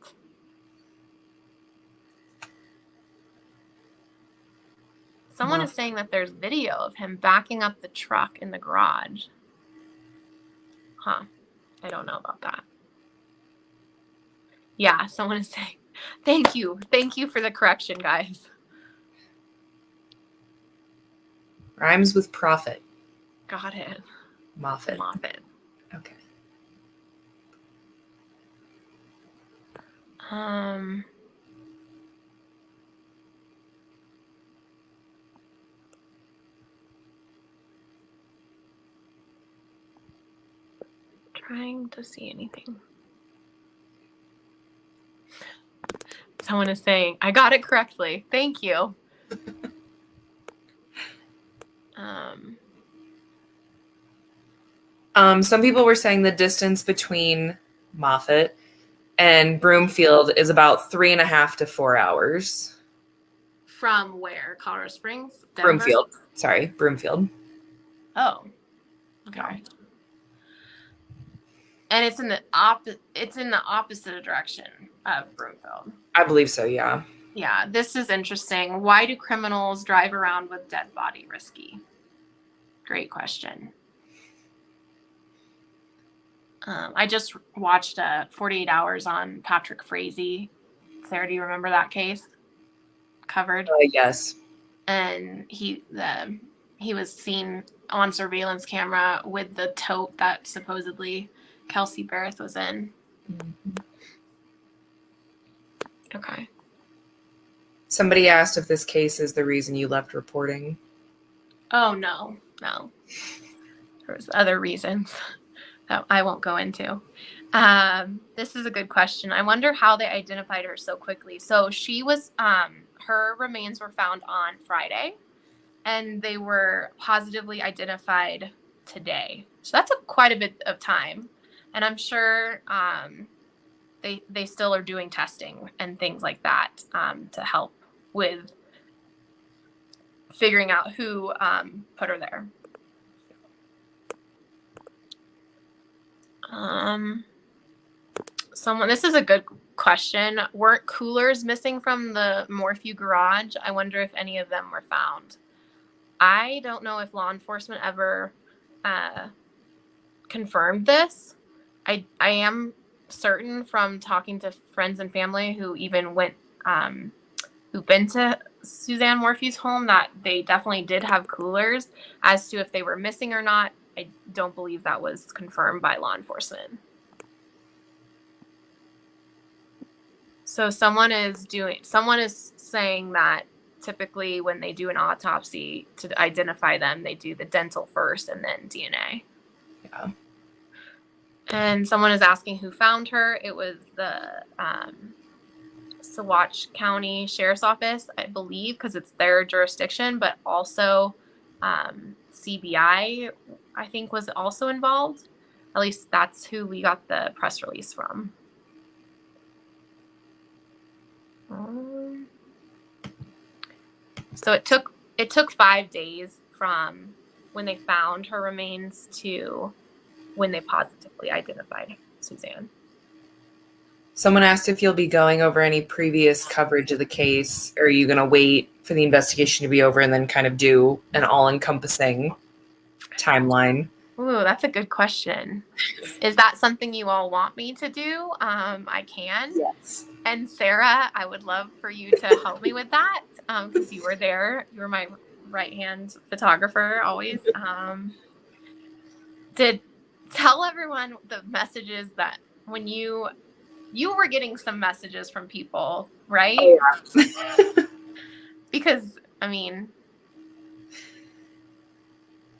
Someone is saying that there's video of him backing up the truck in the garage. Huh. I don't know about that. Yeah, someone is saying, thank you. Thank you for the correction, guys.
Rhymes with profit.
Got it.
Moffat. Okay.
Trying to see anything. Someone is saying, I got it correctly. Thank you.
Some people were saying the distance between Moffat and Broomfield is about 3.5 to 4 hours.
From where? Colorado Springs? Denver?
Broomfield. Sorry, Broomfield.
Oh, okay. And it's in the opposite direction of Broomfield.
I believe so, yeah.
Yeah, this is interesting. Why do criminals drive around with dead body risky? Great question. I just watched 48 Hours on Patrick Frazee. Sarah, do you remember that case? Covered.
Yes.
And he was seen on surveillance camera with the tote that supposedly Kelsey Barrett was in.
Mm-hmm.
Okay.
Somebody asked if this case is the reason you left reporting.
Oh, no. There was other reasons that I won't go into. This is a good question. I wonder how they identified her so quickly. So she was, her remains were found on Friday, and they were positively identified today. So that's quite a bit of time. And I'm sure they still are doing testing and things like that to help with figuring out who put her there. This is a good question. Weren't coolers missing from the Morphew garage? I wonder if any of them were found. I don't know if law enforcement ever confirmed this. I am certain from talking to friends and family who even went, who've been to Suzanne Morphew's home, that they definitely did have coolers. As to if they were missing or not, I don't believe that was confirmed by law enforcement. So someone is saying that typically when they do an autopsy to identify them, they do the dental first and then DNA.
Yeah.
And someone is asking who found her. It was the Saguache County Sheriff's Office, I believe, because it's their jurisdiction, but also CBI, I think, was also involved. At least that's who we got the press release from. So it took 5 days from when they found her remains to when they positively identified Suzanne.
Someone asked if you'll be going over any previous coverage of the case, or are you going to wait for the investigation to be over and then kind of do an all-encompassing timeline?
Ooh, that's a good question. Is that something you all want me to do? I can.
Yes.
And Sarah, I would love for you to help me with that because you were there. You were my right-hand photographer always. Tell everyone the messages that when you were getting some messages from people, right?
Oh, yeah.
Because, I mean,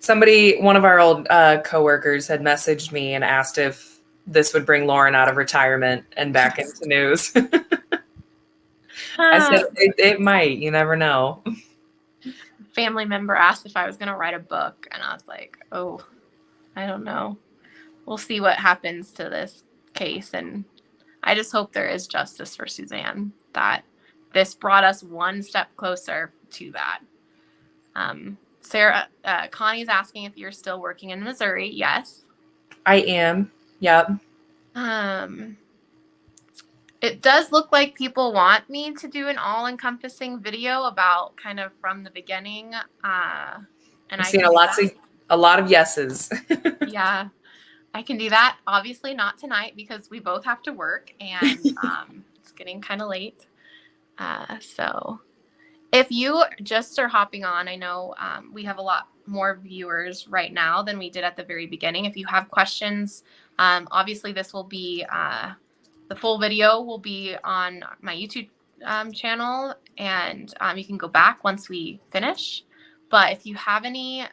one of our old coworkers had messaged me and asked if this would bring Lauren out of retirement and back into news. I said, it might. You never know.
Family member asked if I was going to write a book, and I was like, oh, I don't know. We'll see what happens to this case, and I just hope there is justice for Suzanne, that this brought us one step closer to that. Sarah, Connie's asking if you're still working in Missouri. Yes.
I am. Yep.
It does look like people want me to do an all-encompassing video about kind of from the beginning. And
I'm seeing a lot of yeses.
Yeah, I can do that. Obviously not tonight because we both have to work and it's getting kind of late. So if you just are hopping on, I know we have a lot more viewers right now than we did at the very beginning. If you have questions, obviously this will be, the full video will be on my YouTube channel, and you can go back once we finish. But if you have any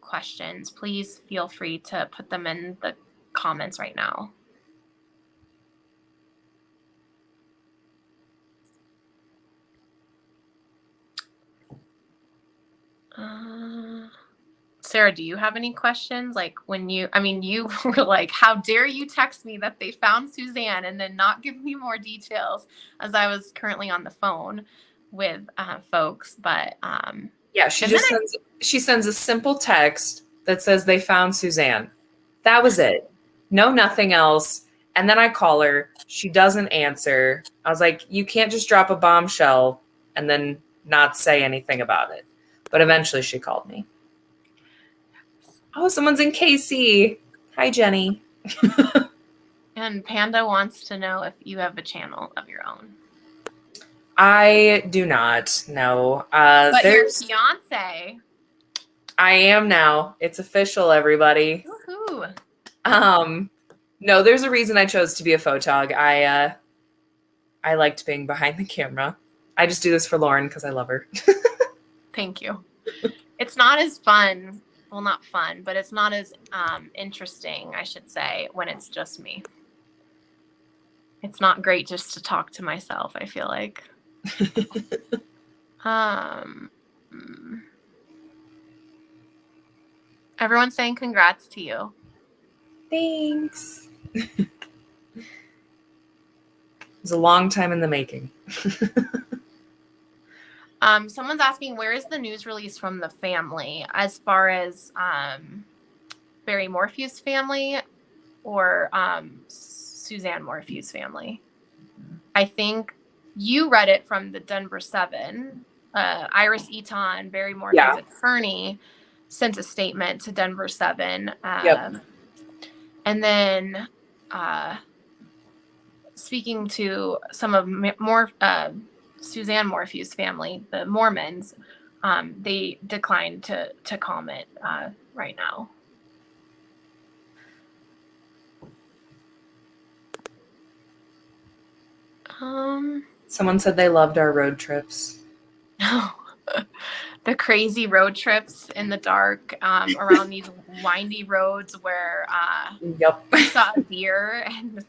questions, please feel free to put them in the comments right now. Sarah, do you have any questions? Like when you were like, how dare you text me that they found Suzanne and then not give me more details, as I was currently on the phone with folks. But
Yeah, she sends a simple text that says they found Suzanne. That was it. No, nothing else. And then I call her. She doesn't answer. I was like, you can't just drop a bombshell and then not say anything about it. But eventually she called me. Oh, someone's in KC. Hi, Jenny.
and Panda wants to know if you have a channel of your own.
I do not know.
But your fiance.
I am now. It's official, everybody.
Woohoo.
No, there's a reason I chose to be a photog. I liked being behind the camera. I just do this for Lauren because I love her.
Thank you. It's not as fun. Well, not fun, but it's not as interesting, I should say, when it's just me. It's not great just to talk to myself, I feel like. Everyone's saying congrats to you.
Thanks. It was a long time in the making.
Someone's asking, where is the news release from the family as far as Barry Morphew's family or Suzanne Morphew's family? I think you read it from the Denver 7. Iris Eaton, Barry Morphew's attorney, sent a statement to Denver 7. And then speaking to some of Suzanne Morphew's family, the Mormons, they declined to comment right now.
Someone said they loved our road trips.
The crazy road trips in the dark around these windy roads where we saw a deer and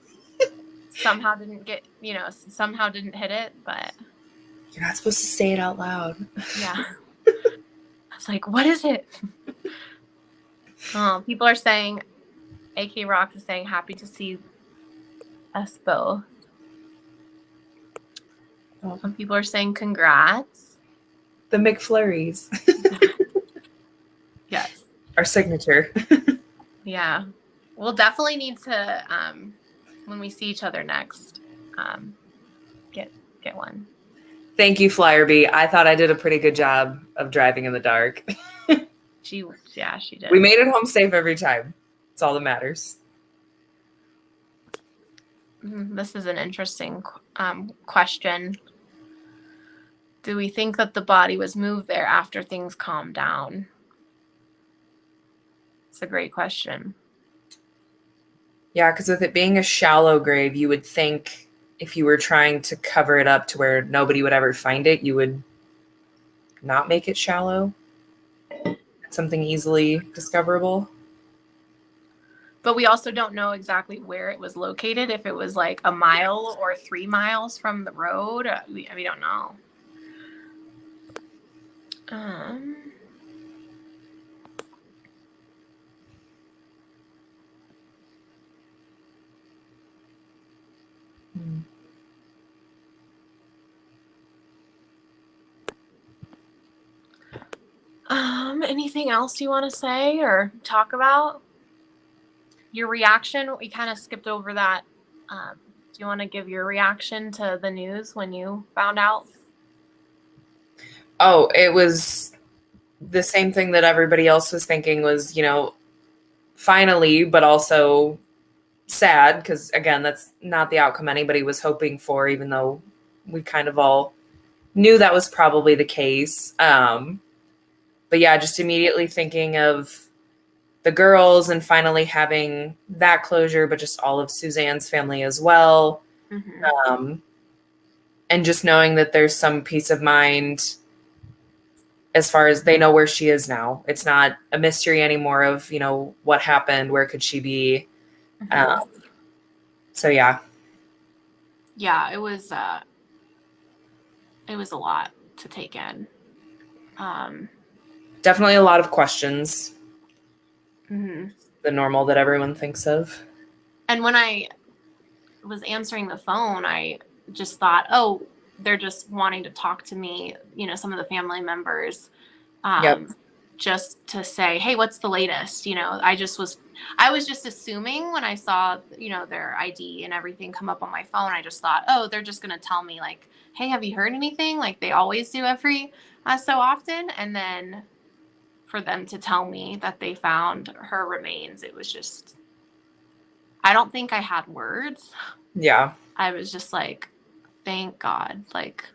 somehow didn't hit it, but
you're not supposed to say it out loud.
Yeah. I was like, what is it? Oh, people are saying, AK Rock is saying, happy to see us both. Some people are saying congrats.
The McFlurries.
Yes.
Our signature.
Yeah. We'll definitely need to, when we see each other next, get one.
Thank you, Flyer Bee. I thought I did a pretty good job of driving in the dark.
She did.
We made it home safe every time. It's all that matters.
This is an interesting question. Do we think that the body was moved there after things calmed down? It's a great question.
Yeah, because with it being a shallow grave, you would think if you were trying to cover it up to where nobody would ever find it, you would not make it shallow. Something easily discoverable.
But we also don't know exactly where it was located, if it was like a mile or 3 miles from the road. We don't know. Anything else you want to say or talk about? Your reaction, we kind of skipped over that. Do you want to give your reaction to the news when you found out?
Oh, it was the same thing that everybody else was thinking was, finally, but also sad because, again, that's not the outcome anybody was hoping for, even though we kind of all knew that was probably the case. But yeah, just immediately thinking of the girls and finally having that closure, but just all of Suzanne's family as well. Mm-hmm. And just knowing that there's some peace of mind as far as they know where she is now. It's not a mystery anymore of, what happened, where could she be? Mm-hmm. So yeah.
Yeah, it was a lot to take in.
Definitely a lot of questions.
Mm-hmm.
The normal that everyone thinks of.
And when I was answering the phone, I just thought, oh, they're just wanting to talk to me, some of the family members,
Yep.
just to say, hey, what's the latest? I was just assuming when I saw, their ID and everything come up on my phone, I just thought, oh, they're just going to tell me like, hey, have you heard anything? Like they always do every so often. And then for them to tell me that they found her remains, it was just, I don't think I had words.
Yeah.
I was just like, thank God, like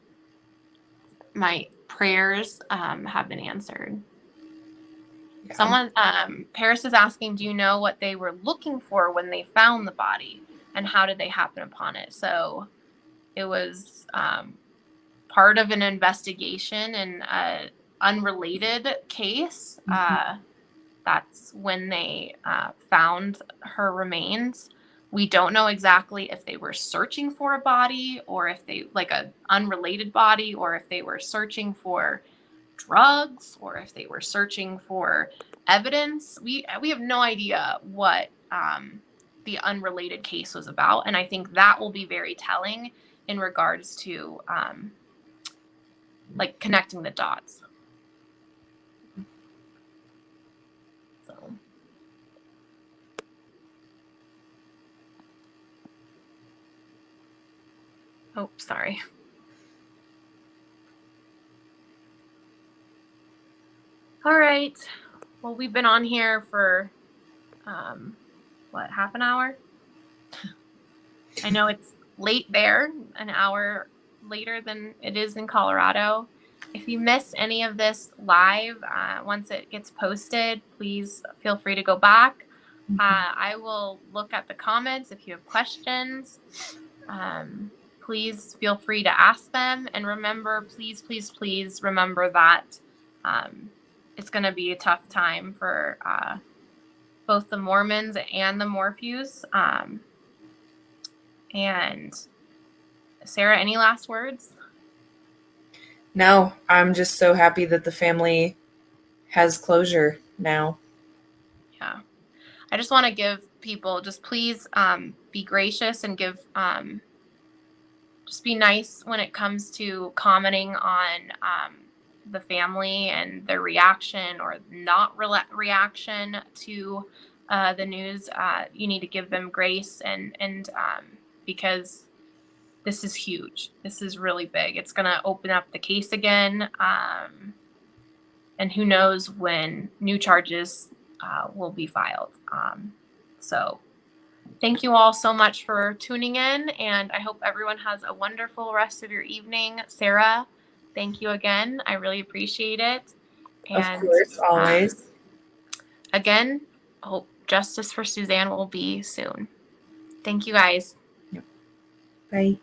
my prayers have been answered.
Yeah.
Someone, Paris is asking, do you know what they were looking for when they found the body and how did they happen upon it? So it was part of an investigation in an unrelated case. That's when they found her remains. We don't know exactly if they were searching for a body or if they, like an unrelated body, or if they were searching for drugs or if they were searching for evidence. We have no idea what the unrelated case was about. And I think that will be very telling in regards to like connecting the dots. So. Oh, sorry. All right. Well, we've been on here for, half an hour? I know it's late there, an hour later than it is in Colorado. If you miss any of this live, once it gets posted, please feel free to go back. I will look at the comments. If you have questions, please feel free to ask them. And remember, please, please, please remember that it's going to be a tough time for both the Mormons and the Morphews. And Sarah, any last words?
No, I'm just so happy that the family has closure now.
Yeah. I just want to give people, just please be gracious and give, just be nice when it comes to commenting on the family and their reaction or not reaction to the news. You need to give them grace and because this is huge. This is really big. It's going to open up the case again. And who knows when new charges will be filed. So thank you all so much for tuning in, and I hope everyone has a wonderful rest of your evening. Sarah, thank you again. I really appreciate it. And
Of course, always.
Again, hope justice for Suzanne will be soon. Thank you guys.
Bye.